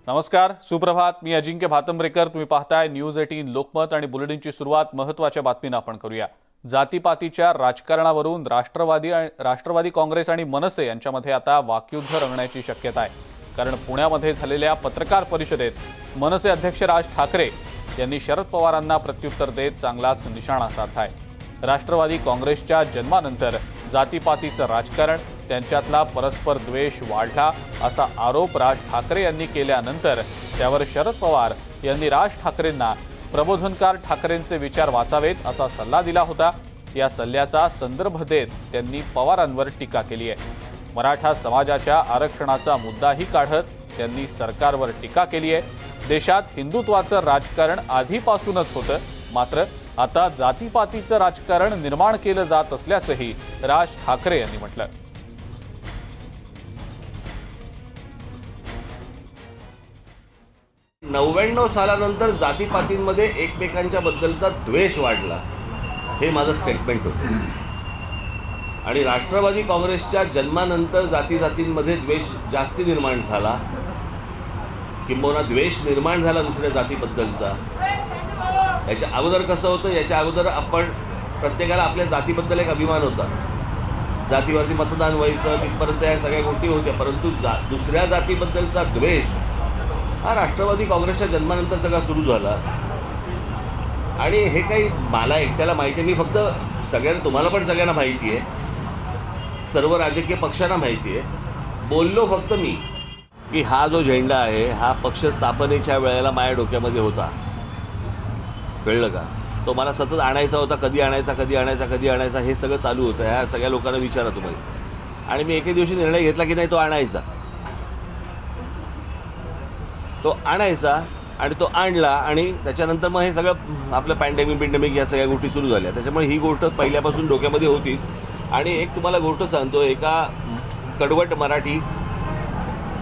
नमस्कार, सुप्रभात. मी अजिंक्य भातंब्रेकर. तुम्ही पाहताय न्यूज 18 लोकमत आणि बुलेटिनची सुरुवात महत्त्वाच्या बातमीने आपण करूया. जातीपातीच्या राजकारणावरून राष्ट्रवादी काँग्रेस आणि मनसे यांच्यामध्ये आता वाकयुद्ध रंगण्याची शक्यता आहे. कारण पुण्यामध्ये झालेल्या पत्रकार परिषदेत मनसे अध्यक्ष राज ठाकरे यांनी शरद पवारांना प्रत्युत्तर देत चांगलाच निशाणा साधलाय. राष्ट्रवादी काँग्रेसच्या जन्मानंतर जातीपातीचं राजकारण, त्यांच्यातला परस्पर द्वेष वाढला असा आरोप राज ठाकरे यांनी केल्यानंतर त्यावर शरद पवार यांनी राज ठाकरेंना प्रबोधनकार ठाकरेंचे विचार वाचावेत असा सल्ला दिला होता. या सल्ल्याचा संदर्भ देत त्यांनी पवारांवर टीका केली आहे. मराठा समाजाच्या आरक्षणाचा मुद्दाही काढत त्यांनी सरकारवर टीका केली आहे. देशात हिंदुत्वाचं राजकारण आधीपासूनच होतं, मात्र आता जातीपातीचं राजकारण निर्माण केलं जात असल्याचंही राज ठाकरे यांनी म्हटलं. 99 सालानंतर जातीपातींमध्ये एकमेकांच्या बद्दलचा द्वेष वाढला, हे माझं स्टेटमेंट होतं. आणि राष्ट्रवादी काँग्रेसच्या जन्मानंतर जातीजातींमध्ये द्वेष जास्ती निर्माण झाला, किंबहुना द्वेष निर्माण झाला दुसऱ्या जातीबद्दलचा. याच्या अगोदर कसं होतं, याच्या अगोदर आपण प्रत्येकाला आपल्या जातीबद्दल एक अभिमान होता. जातीवरती मतदान व्हायचं, तिथपर्यंत या सगळ्या गोष्टी होत्या. परंतु दुसऱ्या जातीबद्दलचा द्वेष हा राष्ट्रवादी काँग्रेसच्या जन्मानंतर सगळा सुरू झाला. आणि हे काही मला एकट्याला माहिती आहे, मी फक्त सगळ्यांना, तुम्हाला पण सगळ्यांना माहिती आहे, सर्व राजकीय पक्षांना माहिती आहे. बोललो फक्त मी की हा जो झेंडा आहे हा पक्ष स्थापनेच्या वेळेला माझ्या डोक्यामध्ये होता. कळलं का? तो मला सतत आणायचा होता. कधी आणायचा, कधी आणायचा, कधी आणायचा, हे सगळं चालू होतं. ह्या सगळ्या लोकांना विचारा तुम्ही. आणि मी एके दिवशी निर्णय घेतला की नाही, तो आणायचा. तो आणायचा आणि तो आणला. आणि त्याच्यानंतर मग हे सगळं आपलं पॅन्डेमिक या सगळ्या गोष्टी सुरू झाल्या. त्याच्यामुळे ही गोष्ट पहिल्यापासून डोक्यामध्ये होतीच. आणि एक तुम्हाला गोष्ट सांगतो, एका कडवट मराठी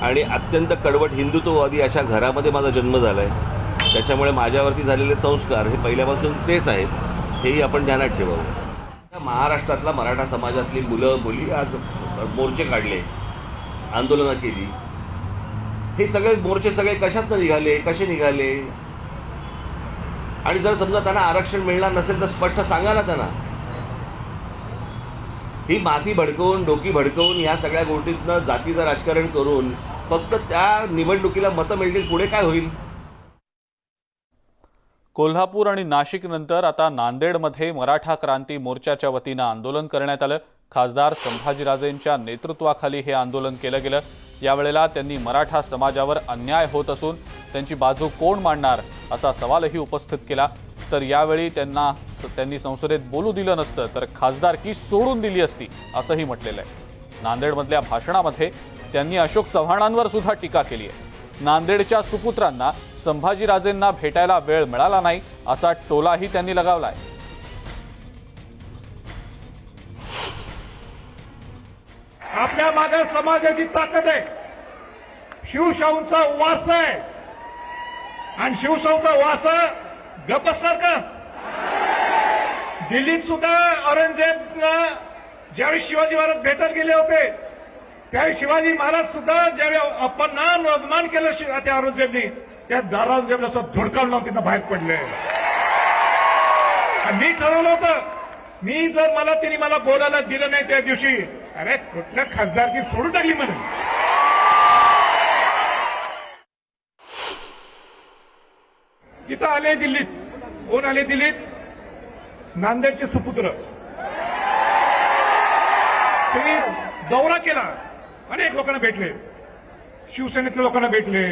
आणि अत्यंत कडवट हिंदुत्ववादी अशा घरामध्ये माझा जन्म झाला आहे. त्याच्यामुळे माझ्यावरती झालेले संस्कार हे पहिल्यापासून तेच आहेत, हेही आपण ध्यानात ठेवावं. महाराष्ट्रातला मराठा समाजातली मुलं मुली आज मोर्चे काढले, आंदोलनं केली. हे सगळे मोर्चे सगळे कशातनं निघाले, कसे निघाले? आणि जर समजा त्यांना आरक्षण मिळणार नसेल तर स्पष्ट सांगा ना त्यांना. ही माती भडकवून, डोकी भडकवून, या सगळ्या गोष्टीतनं जातीचं राजकारण करून फक्त त्या निवडणुकीला मतं मिळतील, पुढे काय होईल? कोल्हापूर आणि नाशिक नंतर आता नांदेडमध्ये मराठा क्रांती मोर्चाच्या वतीनं आंदोलन करण्यात आलं. खासदार संभाजीराजेंच्या नेतृत्वाखाली हे आंदोलन केलं गेलं. यावेळेला त्यांनी मराठा समाजावर अन्याय होत असून त्यांची बाजू कोण मांडणार असा सवालही उपस्थित केला. तर यावेळी त्यांनी संसदेत बोलू दिलं नसतं तर खासदारकी सोडून दिली असती असंही म्हटलेलं आहे. नांदेडमधल्या भाषणामध्ये त्यांनी अशोक चव्हाणांवर सुद्धा टीका केली आहे. नांदेडच्या सुपुत्रांना संभाजीराजेंना भेटायला वेळ मिळाला नाही असा टोलाही त्यांनी लगावलाय. आपल्या मागे समाजाची ताकद आहे, शिवशाहूंचा वारसा आहे. आणि शिवशाहूंचा वारसा गप्प असणार का? दिल्लीत सुद्धा औरंगजेबला ज्यावेळी शिवाजी महाराज भेटायला गेले होते, त्यावेळी शिवाजी महाराज सुद्धा ज्यावेळी अपमान केलं त्या औरंगजेबनी, त्या औरंगजेबला सुद्धा धुडकावून लावून तिथं बाहेर पडले. मी ठरवलं होतं, मी जर मला बोलायला दिलं नाही त्या दिवशी, अरे कुठल्या खासदारकी सोडून टाकली म्हणून. तिथं आले दिल्लीत. कोण आले दिल्लीत? नांदेडचे सुपुत्र. त्यांनी दौरा केला, अनेक लोकांना भेटले, शिवसेनेतल्या लोकांना भेटले,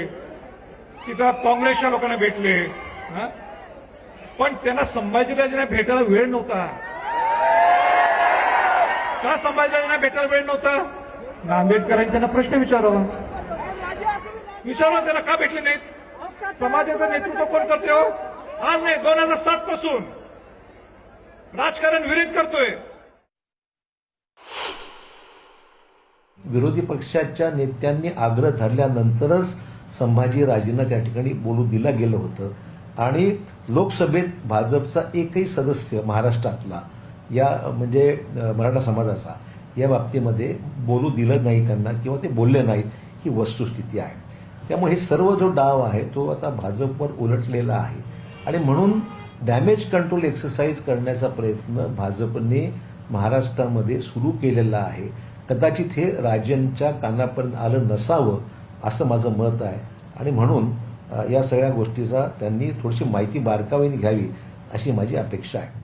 तिथं काँग्रेसच्या लोकांना भेटले. पण त्यांना संभाजीराजांना भेटायला वेळ नव्हता. का संभाजीराजांना भेटायला वेळ नव्हता? नांदेडकरांनी त्यांना प्रश्न विचारावा, त्यांना का भेटले नाहीत? समाजाचं नेतृत्व कोण करते हो? आज नाही, 2007 पासून राजकारण विरोध करतोय. विरोधी पक्षाच्या नेत्यांनी आग्रह धरल्यानंतरच संभाजीराजेंना त्या ठिकाणी बोलू दिलं गेलं होतं. आणि लोकसभेत भाजपचा एकही सदस्य महाराष्ट्रातला या म्हणजे मराठा समाजाचा या बाबतीमध्ये बोलू दिलं नाही त्यांना, किंवा ते बोलले नाहीत, ही वस्तुस्थिती आहे. त्यामुळे हे सर्व जो डाव आहे तो आता भाजपवर उलटलेला आहे आणि म्हणून डॅमेज कंट्रोल एक्सरसाइज करण्याचा प्रयत्न भाजपने महाराष्ट्रामध्ये सुरू केलेला आहे. कदाचित हे राजनच्या कानापर्यंत आलं नसावं असं माझं मत आहे आणि म्हणून या सगळ्या गोष्टीचा त्यांनी थोडीशी माहिती बारकाईने घ्यावी अशी माझी अपेक्षा आहे.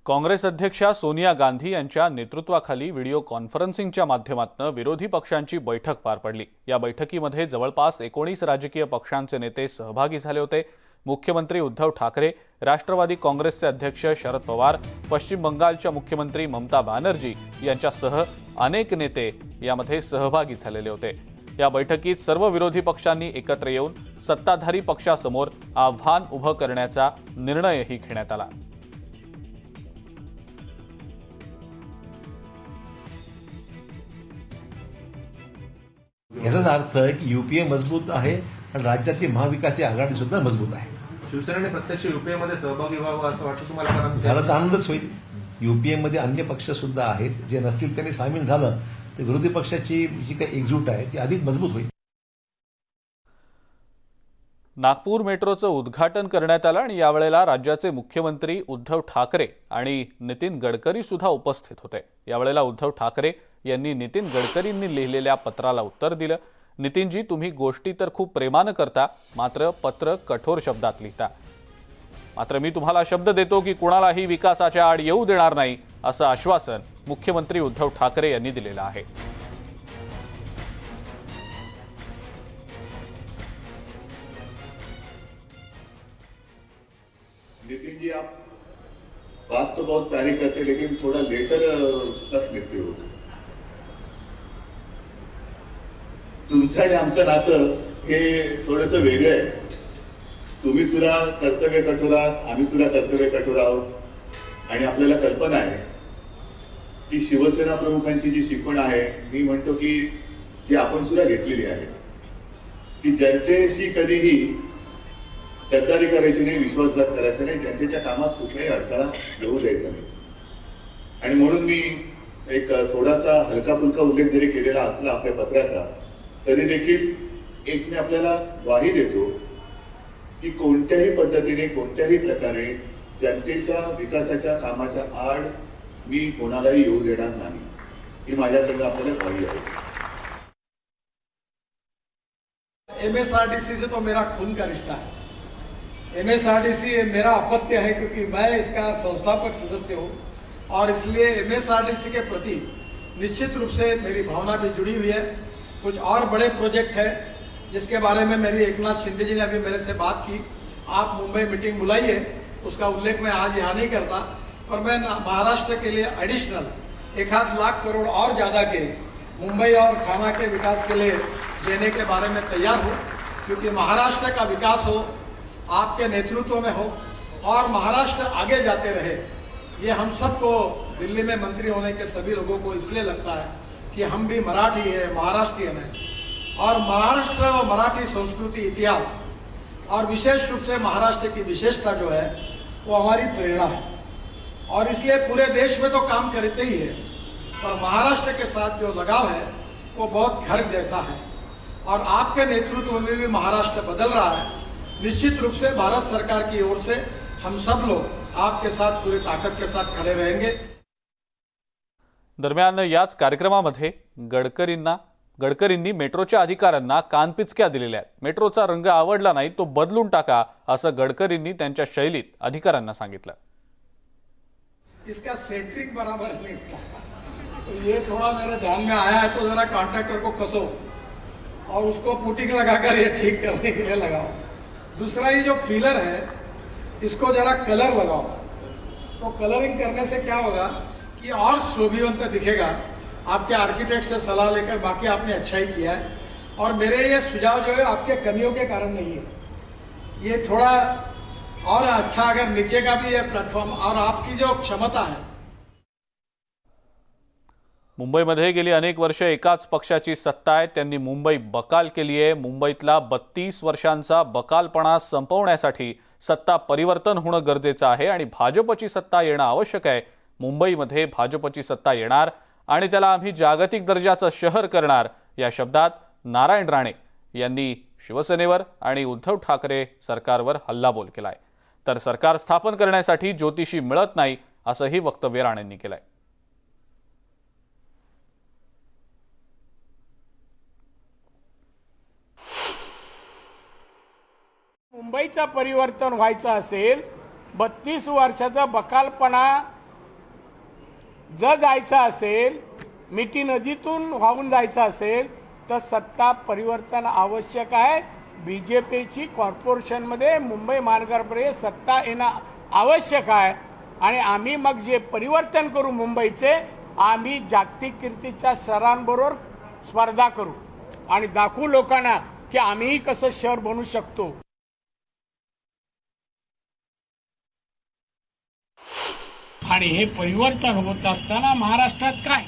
काँग्रेस अध्यक्षा सोनिया गांधी यांच्या नेतृत्वाखाली व्हिडिओ कॉन्फरन्सिंगच्या माध्यमातून विरोधी पक्षांची बैठक पार पडली. या बैठकीमध्ये जवळपास 19 राजकीय पक्षांचे नेते सहभागी झाले होते. मुख्यमंत्री उद्धव ठाकरे, राष्ट्रवादी काँग्रेसचे अध्यक्ष शरद पवार, पश्चिम बंगालच्या मुख्यमंत्री ममता बॅनर्जी यांच्यासह अनेक नेते यामध्ये सहभागी झालेले होते. या बैठकीत सर्व विरोधी पक्षांनी एकत्र येऊन सत्ताधारी पक्षासमोर आव्हान उभं करण्याचा निर्णयही घेण्यात आला. याचाच अर्थ आहे की युपीए मजबूत आहे आणि राज्यातली महाविकास आघाडी सुद्धा मजबूत आहे. शिवसेनेने प्रत्यक्ष युपीएमध्ये सहभागी व्हावं असं वाटतं तुम्हाला? कारण झालं तर आनंदच होईल. युपीएमध्ये अन्य पक्ष सुद्धा आहेत, जे नसतील त्यांनी सामील झालं तर विरोधी पक्षाची जी काही एकजूट आहे ती अधिक मजबूत होईल. नागपूर मेट्रोचं उद्घाटन करण्यात आलं आणि यावेळेला राज्याचे मुख्यमंत्री उद्धव ठाकरे आणि नितीन गडकरी सुद्धा उपस्थित होते. यावेळेला उद्धव ठाकरे यांनी नितीन गडकरींनी लिहिलेल्या पत्राला उत्तर दिलं. नितीनजी, तुम्ही गोष्टी तर खूप प्रेमानं करता, मात्र पत्र कठोर शब्दात लिहिता. मात्र मी तुम्हाला शब्द देतो की कुणालाही विकासाच्या आड येऊ देणार नाही, असं आश्वासन मुख्यमंत्री उद्धव ठाकरे यांनी दिलेलं आहे. नितिन जी, आप बात तो बहुत प्यारी करते लेकिन थोड़ा लेटर सख्त लिखते हो. तुमचं आणि आमचं नातं हे थोडंसं वेगळं आहे. तुम्ही सुद्धा कर्तव्य कठोर आहात, आम्ही सुद्धा कर्तव्य कठोर आहोत आणि आपल्याला कल्पना आहे की शिवसेना प्रमुखांची जी शिकवण आहे, मी म्हणतो की जी आपण सुद्धा घेतलेली आहे की जनतेशी कधीही गद्दारी करायची नाही, विश्वासघात करायचा नाही, जनतेच्या कामात कुठलाही अडथळा येऊ द्यायचा नाही. आणि म्हणून मी एक थोडासा हलका फुलका उल्लेख जरी केलेला असला आपल्या पत्राचा, तरी देखील एक मी आपल्याला ग्वाही देतो की कोणत्याही पद्धतीने कोणत्याही प्रकारे जनतेच्या विकासाच्या कामाच्या आड मी कोणालाही येऊ देणार नाही, ही माझ्याकडनं आपल्याला ग्वाही आहे. एमएसआरडीसी से तो मेरा खून का रिश्ता है. एमएसआरडीसी मेरा अपत्य है क्योंकि मैं इसका संस्थापक सदस्य हूँ और इसलिए एमएसआरडीसी के प्रति निश्चित रूप से मेरी भावना भी जुड़ी हुई है. कुछ और बड़े प्रोजेक्ट है जिसके बारे में मेरी एकनाथ शिंदे जी ने अभी मेरे से बात की. आप मुंबई मीटिंग बुलाइए, उसका उल्लेख मैं आज यहाँ नहीं करता, पर मैं महाराष्ट्र के लिए एडिशनल 1 लाख करोड़ और ज़्यादा के मुंबई और खाना के विकास के लिए देने के बारे में तैयार हूँ. क्योंकि महाराष्ट्र का विकास हो, आपके नेतृत्व में हो और महाराष्ट्र आगे जाते रहे, ये हम सबको दिल्ली में मंत्री होने के सभी लोगों को इसलिए लगता है कि हम भी मराठी है, महाराष्ट्रियन है और महाराष्ट्र और मराठी संस्कृति, इतिहास और विशेष रूप से महाराष्ट्र की विशेषता जो है वो हमारी प्रेरणा है. और इसलिए पूरे देश में तो काम करते ही है, पर महाराष्ट्र के साथ जो लगाव है वो बहुत घर जैसा है और आपके नेतृत्व में भी महाराष्ट्र बदल रहा है. निश्चित रूप से भारत सरकार की ओर से हम सब लोग आपके साथ पूरी ताकत के साथ खड़े रहेंगे. दरम्यान याच कार्यक्रमामध्ये गडकरींनी मेट्रोच्या अधिकाऱ्यांना कानपिचक्या दिलेल्या आहेत. मेट्रोचा रंग आवडला नाही तो बदलून टाका, असं गडकरींनी त्यांच्या शैलीत अधिकाऱ्यांना सांगितलं. इसका सेंटरिंग बराबर नहीं था, तो ये थोड़ा मेरे ध्यान में आया है, तो जरा कॉन्ट्रैक्टर को कसो और उसको पुटिंग लगाकर ये ठीक करने के लिए लगाओ. दूसरा, ये जो पिलर है इसको जरा कलर लगाओ. तो कलरिंग करने से क्या होगा कि और शोभिवंत दिखेगा. आपके आर्किटेक्ट से सलाह लेकर बाकी आपने अच्छा ही किया है और मेरे ये सुझाव जो है आपके कमियों के कारण नहीं है. ये थोड़ा और अच्छा अगर नीचे का भी ये प्लेटफॉर्म और आपकी जो क्षमता है. मुंबईमध्ये गेली अनेक वर्ष एकाच पक्षाची सत्ता आहे. त्यांनी मुंबई बकाल केली आहे. मुंबईतला 32 वर्षांचा बकालपणा संपवण्यासाठी सत्ता परिवर्तन होणं गरजेचं आहे आणि भाजपची सत्ता येणं आवश्यक आहे. मुंबईमध्ये भाजपची सत्ता येणार आणि त्याला आम्ही जागतिक दर्जाचं शहर करणार, या शब्दात नारायण राणे यांनी शिवसेनेवर आणि उद्धव ठाकरे सरकारवर हल्लाबोल केलाय. तर सरकार स्थापन करण्यासाठी ज्योतिषी मिळत नाही असंही वक्तव्य राणेंनी केलंय. मुंबईचं परिवर्तन व्हायचं असेल, 32 वर्षाचा बकालपणा जर जायचा असेल, मिठी नदीतून वाहून जायचं असेल तर सत्ता परिवर्तन आवश्यक आहे. बीजेपीची कॉर्पोरेशनमध्ये मुंबई महानगरपालिकेत सत्ता येणं आवश्यक आहे. आणि आम्ही मग जे परिवर्तन करू मुंबईचे, आम्ही जागतिक कीर्तीच्या शहरांबरोबर स्पर्धा करू आणि दाखवू लोकांना की आम्ही कसं शहर बनू शकतो. आणि हे परिवर्तन होत असताना महाराष्ट्रात काय,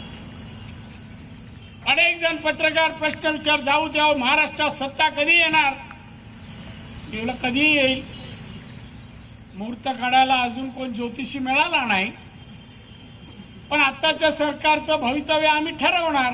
अनेक जण पत्रकार प्रश्न विचार जाऊ द्यावं, महाराष्ट्रात सत्ता कधी येणार. एवढं कधी येईल, मुहूर्त काढायला अजून कोण ज्योतिषी मिळाला नाही. पण आताच्या सरकारचं भवितव्य आम्ही ठरवणार.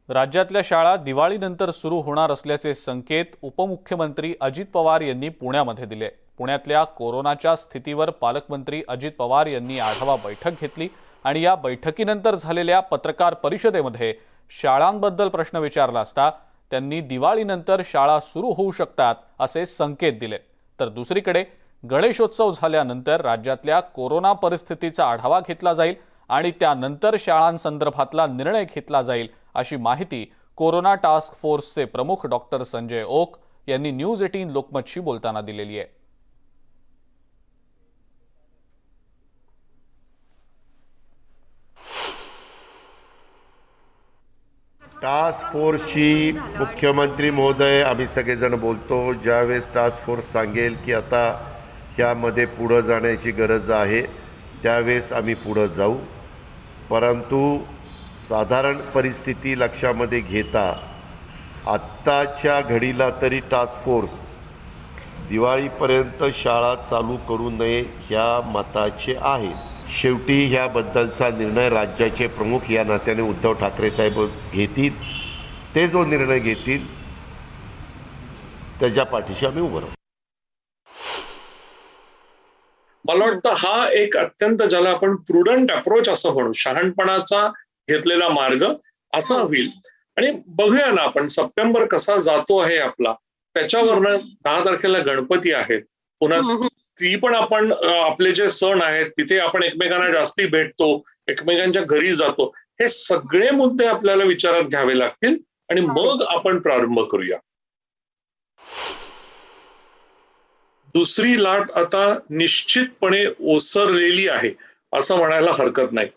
राज्यातल्या शाळा दिवाळीनंतर सुरू होणार असल्याचे संकेत उपमुख्यमंत्री अजित पवार यांनी पुण्यामध्ये दिले. पुण्यातल्या कोरोनाच्या स्थितीवर पालकमंत्री अजित पवार यांनी आढावा बैठक घेतली आणि या बैठकीनंतर झालेल्या पत्रकार परिषदेमध्ये शाळांबद्दल प्रश्न विचारला असता त्यांनी दिवाळीनंतर शाळा सुरू होऊ शकतात असे संकेत दिले. तर दुसरीकडे गणेशोत्सव झाल्यानंतर राज्यातल्या कोरोना परिस्थितीचा आढावा घेतला जाईल आणि त्यानंतर शाळांसंदर्भातला निर्णय घेतला जाईल अशी माहिती कोरोना टास्क फोर्सचे प्रमुख डॉक्टर संजय ओक यांनी न्यूज 18 लोकमतशी बोलताना दिलेली आहे. टास्क फोर्सची मुख्यमंत्री महोदय आम्ही सगळेजण बोलतो. ज्यावेळेस टास्क फोर्स सांगेल की आता ह्यामध्ये पुढं जाण्याची गरज आहे त्यावेळेस आम्ही पुढं जाऊ. परंतु साधारण परिस्थिती लक्षामध्ये घेता आत्ताच्या घडीला तरी टास्क फोर्स दिवाळीपर्यंत शाळा चालू करू नये ह्या मताचे आहे. शेवटी ह्याबद्दलचा निर्णय राज्याचे प्रमुख या नात्याने उद्धव ठाकरे साहेब घेतील. ते जो निर्णय घेतील त्याच्या पाठीशी आम्ही उभं राहू. मला वाटतं हा एक अत्यंत ज्याला आपण प्रुडंट अप्रोच असं म्हणू, शहाणपणाचा घेतलेला मार्ग असा होईल. आणि बघूया ना आपण सप्टेंबर कसा जातो आहे आपला, त्याच्यावरनं 10 तारखेला गणपती आहेत. पुन्हा ती पण आपण आपले जे सण आहेत तिथे आपण एकमेकांना जास्ती भेटतो, एकमेकांच्या घरी जातो. हे सगळे मुद्दे आपल्याला विचारात घ्यावे लागतील आणि मग आपण प्रारंभ करूया. दुसरी लाट आता निश्चितपणे ओसरलेली आहे असं म्हणायला हरकत नाही.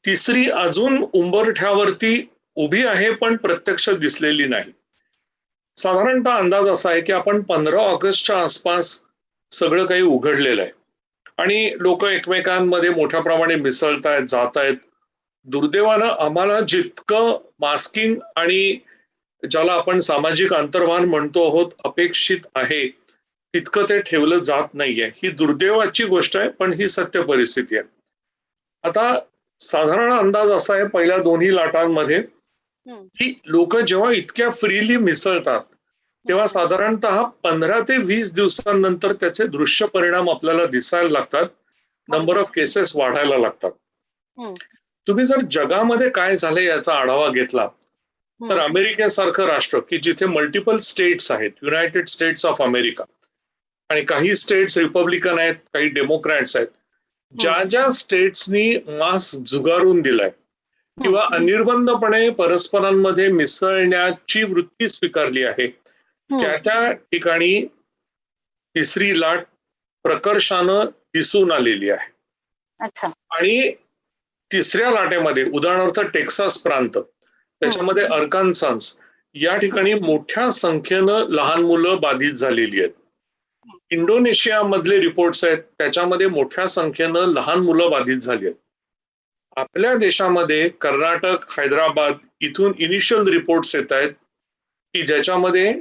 तिसरी अजून उंबरठ्यावरती उभी आहे पण प्रत्यक्ष दिसलेली नाही. साधारणतः अंदाज असा आहे की आपण 15 ऑगस्टच्या आसपास सगळं काही उघडलेलं आहे आणि लोक एकमेकांमध्ये मोठ्या प्रमाणे मिसळतायत, जात आहेत. दुर्दैवानं आम्हाला जितकं मास्किंग आणि ज्याला आपण सामाजिक अंतर्भान म्हणतो आहोत अपेक्षित आहे तितकं ते ठेवलं जात नाहीये. ही दुर्दैवाची गोष्ट आहे पण ही सत्य परिस्थिती आहे. आता साधारण अंदाज असा आहे पहिल्या दोन्ही लाटांमध्ये की लोक जेव्हा इतक्या फ्रीली मिसळतात तेव्हा साधारणतः 15 ते 20 दिवसांनंतर त्याचे दृश्य परिणाम आपल्याला दिसायला लागतात. नंबर ऑफ केसेस वाढायला लागतात. तुम्ही जर जगामध्ये काय झालंय याचा आढावा घेतला तर अमेरिकेसारखं राष्ट्र की जिथे मल्टिपल स्टेट्स आहेत, युनायटेड स्टेट्स ऑफ अमेरिका, आणि काही स्टेट्स रिपब्लिकन आहेत, काही डेमोक्रॅट्स आहेत, ज्या ज्या स्टेट्सनी मास्क झुगारून दिलाय किंवा अनिर्बंधपणे परस्परांमध्ये मिसळण्याची वृत्ती स्वीकारली आहे त्या त्या ठिकाणी तिसरी लाट प्रकर्षानं दिसून आलेली आहे. आणि तिसऱ्या लाटेमध्ये उदाहरणार्थ टेक्सास प्रांत, त्याच्यामध्ये अर्कान्सास या ठिकाणी मोठ्या संख्येनं लहान मुलं बाधित झालेली आहेत. इंडोनेशिया मधले रिपोर्ट्स आहेत त्याच्यामध्ये मोठ्या संख्येनं लहान मुलं बाधित झाली आहेत. आपल्या देशामध्ये कर्नाटक, हैदराबाद इथून इनिशियल रिपोर्ट्स येत आहेत की ज्याच्यामध्ये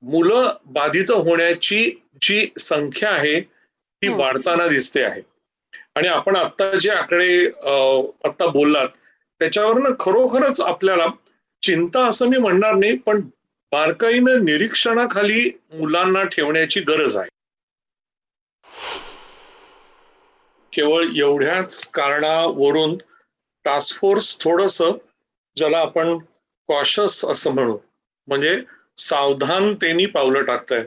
मुलं बाधित होण्याची जी संख्या आहे ती वाढताना दिसते आहे. आणि आपण आता जे आकडे आता बोललात त्याच्यावरनं खरोखरच आपल्याला चिंता असं मी म्हणणार नाही, पण बारकाईनं निरीक्षणाखाली मुलांना ठेवण्याची गरज आहे. केवळ एवढ्याच कारणावरून टास्क फोर्स थोडंसं, ज्याला आपण कॉशस असं म्हणू, म्हणजे सावधानतेने पावलं टाकताय.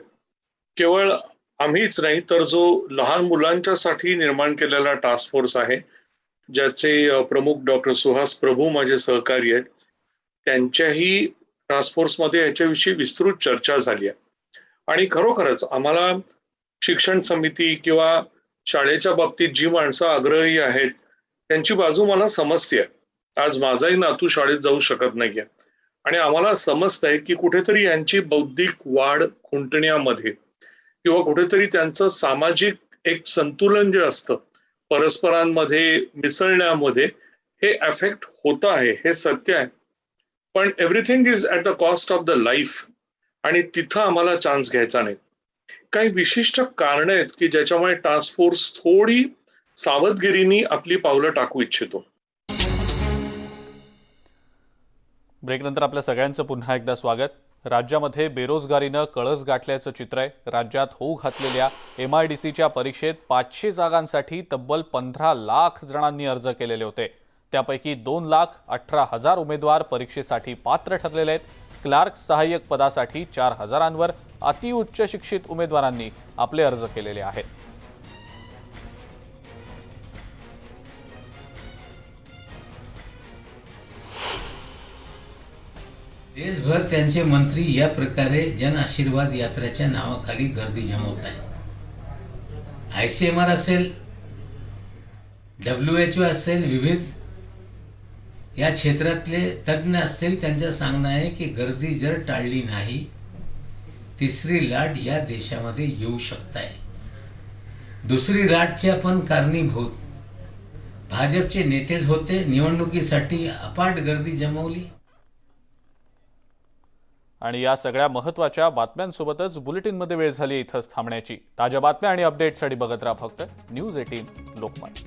केवळ आम्हीच नाही तर जो लहान मुलांच्यासाठी निर्माण केलेला टास्क फोर्स आहे, ज्याचे प्रमुख डॉक्टर सुहास प्रभू माझे सहकारी आहेत, त्यांच्याही टास्क फोर्समध्ये याच्याविषयी विस्तृत चर्चा झाली आहे. आणि खरोखरच आम्हाला शिक्षण समिती किंवा शाळेच्या बाबतीत जी माणसं आग्रही आहेत त्यांची बाजू मला समजते. आज माझाही नातू शाळेत जाऊ शकत नाहीये आणि आम्हाला समजतंय की कुठेतरी यांची बौद्धिक वाढ खुंटण्यामध्ये किंवा कुठेतरी त्यांचं सामाजिक एक संतुलन जे असतं परस्परांमध्ये मिसळण्यामध्ये हे अफेक्ट होतं आहे, हे सत्य आहे. पण everything is at the cost of the life आणि तिथं आम्हाला चान्स घ्यायचा नाही. काही विशिष्ट कारणं आहेत की ज्याच्यामुळे टास्क फोर्स थोडी सावधगिरीने आपली पावलं टाकू इच्छितो. ब्रेकनंतर आपल्या सगळ्यांचं पुन्हा एकदा स्वागत. राज्यामध्ये बेरोजगारीनं कळस गाठल्याचं चित्र आहे. राज्यात होऊ घातलेल्या MIDCच्या परीक्षेत 500 जागांसाठी तब्बल 15 लाख जणांनी अर्ज केलेले होते. त्यापैकी 2,18,000 उमेदवार परीक्षेसाठी पात्र ठरलेले आहेत. क्लार्क सहाय्यक पदासाठी 4,000वर अतिउच्च शिक्षित उमेदवारांनी आपले अर्ज केलेले आहेत. देशभर त्यांचे मंत्री या प्रकारे जन आशीर्वाद यात्रेच्या नावाखाली गर्दी जमवत आहेत. ICMR असेल, WHO असेल, विविध या क्षेत्रातले तज्ज्ञ असतील, त्यांचं सांगणं आहे की गर्दी जर टाळली नाही तिसरी लाट या देशामध्ये येऊ शकत आहे. दुसरी लाटच्या पण कारणीभूत भाजपचे नेतेच होते. निवडणुकीसाठी अफाट गर्दी जमवली. आणि या सगळ्या महत्त्वाच्या बातम्यांसोबतच बुलेटिनमध्ये वेळ झाली इथंच थांबण्याची. ताज्या बातम्या आणि अपडेट्ससाठी बघत राहा फक्त न्यूज 18 लोकमत.